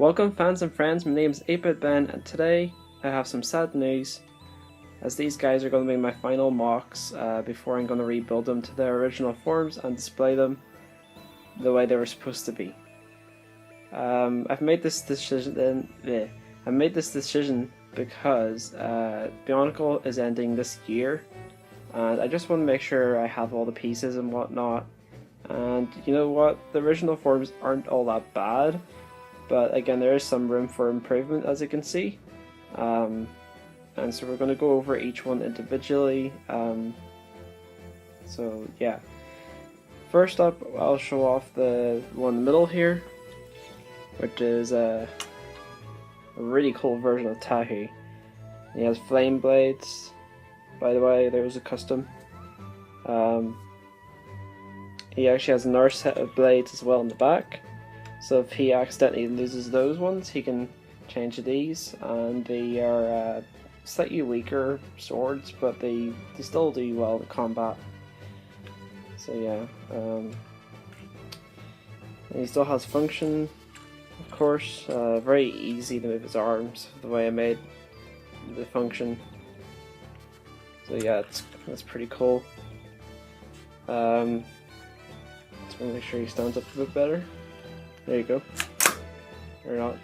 Welcome fans and friends, my name is 8-Bit Ben and today I have some sad news as these guys are going to be my final mocks before I'm going to rebuild them to their original forms and display them the way they were supposed to be. I've made this decision because Bionicle is ending this year and I just want to make sure I have all the pieces and whatnot, and you know what, the original forms aren't all that bad. But again, there is some room for improvement, as you can see. And so we're going to go over each one individually. So yeah. First up, I'll show off the one in the middle here, which is a really cool version of Tahi. He has flame blades. By the way, there's a custom. He actually has another set of blades as well in the back. So if he accidentally loses those ones, he can change to these, and they are slightly weaker swords, but they still do well in combat. So yeah, and he still has function, of course. Very easy to move his arms, the way I made the function. So yeah, that's pretty cool. Just want to make sure he stands up a bit better. There you go. Or not.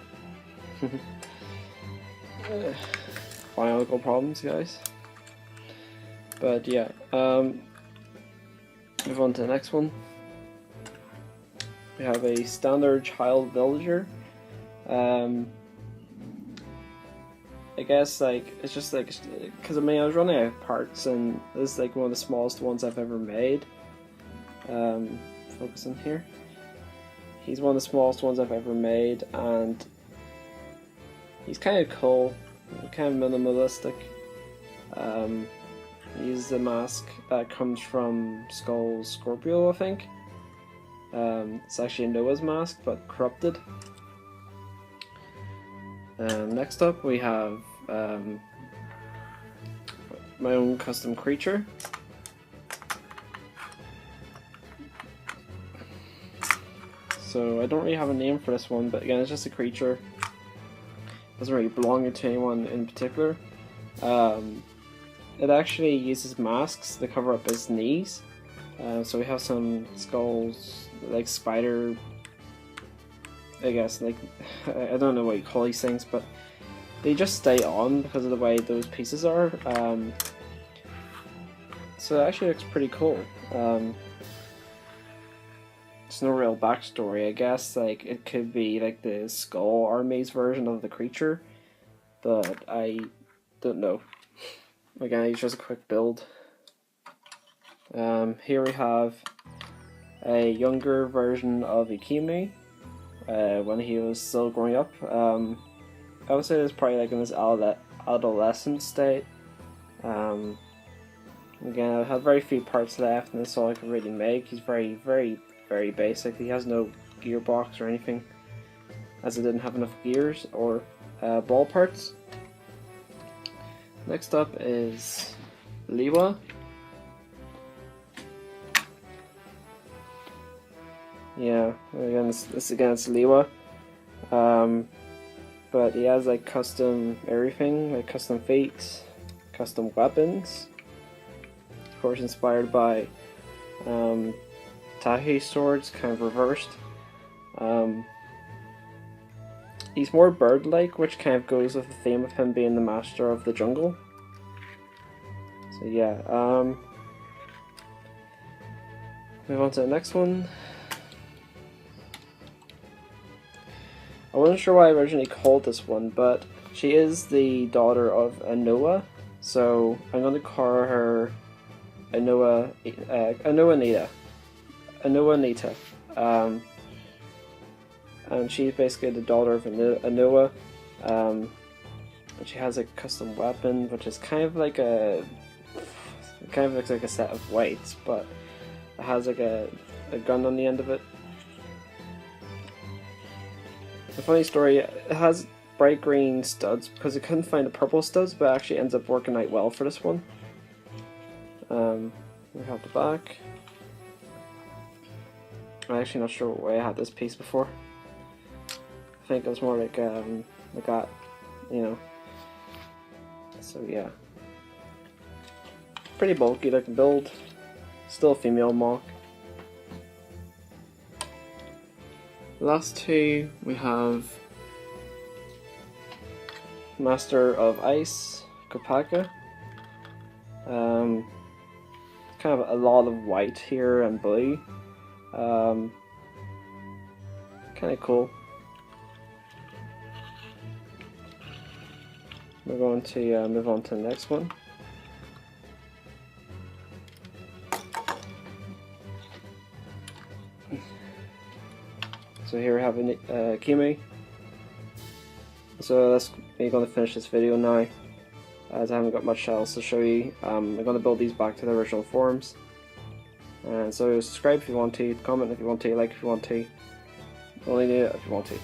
Bionicle problems, guys. But yeah, move on to the next one. We have a standard child villager. I guess like it's just like, because I mean I was running out of parts and this is like one of the smallest ones I've ever made. Focus in here. He's one of the smallest ones I've ever made, and he's kind of cool, kind of minimalistic. He uses a mask that comes from Skull Scorpio, I think. It's actually Noah's mask, but corrupted. Next up we have my own custom creature. So I don't really have a name for this one, but again, it's just a creature. Doesn't really belong to anyone in particular. It actually uses masks to cover up his knees. So we have some skulls, like spider, I guess, like, I don't know what you call these things, but they just stay on because of the way those pieces are. So it actually looks pretty cool. There's no real backstory, I guess. Like, it could be like the Skull Army's version of the creature, but I don't know. Again, it's just a quick build. Here we have a younger version of Ikimi when he was still growing up. I would say it's probably like in his adolescent state. Again, I have very few parts left, and that's all I can really make. He's very basic. He has no gearbox or anything, as I didn't have enough gears or ball parts. Next up is Liwa. Yeah, again, it's Liwa. But he has like custom everything, like custom feats, custom weapons. Of course, inspired by Tahi swords, kind of reversed. He's more bird-like, which kind of goes with the theme of him being the master of the jungle. So yeah, move on to the next one. I wasn't sure why I originally called this one, but she is the daughter of Anoa, so I'm going to call her Anoa Nita. And she's basically the daughter of Anoa. And she has a custom weapon, which is kind of like it kind of looks like a set of weights, but it has like a gun on the end of it. The funny story, it has bright green studs because I couldn't find the purple studs, but it actually ends up working out well for this one. We have the back. I'm actually not sure why I had this piece before. think it's more like that, you know. So yeah, pretty bulky looking build. Still female mock. The last two we have Master of Ice, Kopaka. Kind of a lot of white here and blue. Kind of cool. We're going to move on to the next one. So here we have Kimi. So that's me going to finish this video now, as I haven't got much else to show you. I'm going to build these back to the original forms. And so subscribe if you want to, comment if you want to, like if you want to. Only do it if you want to.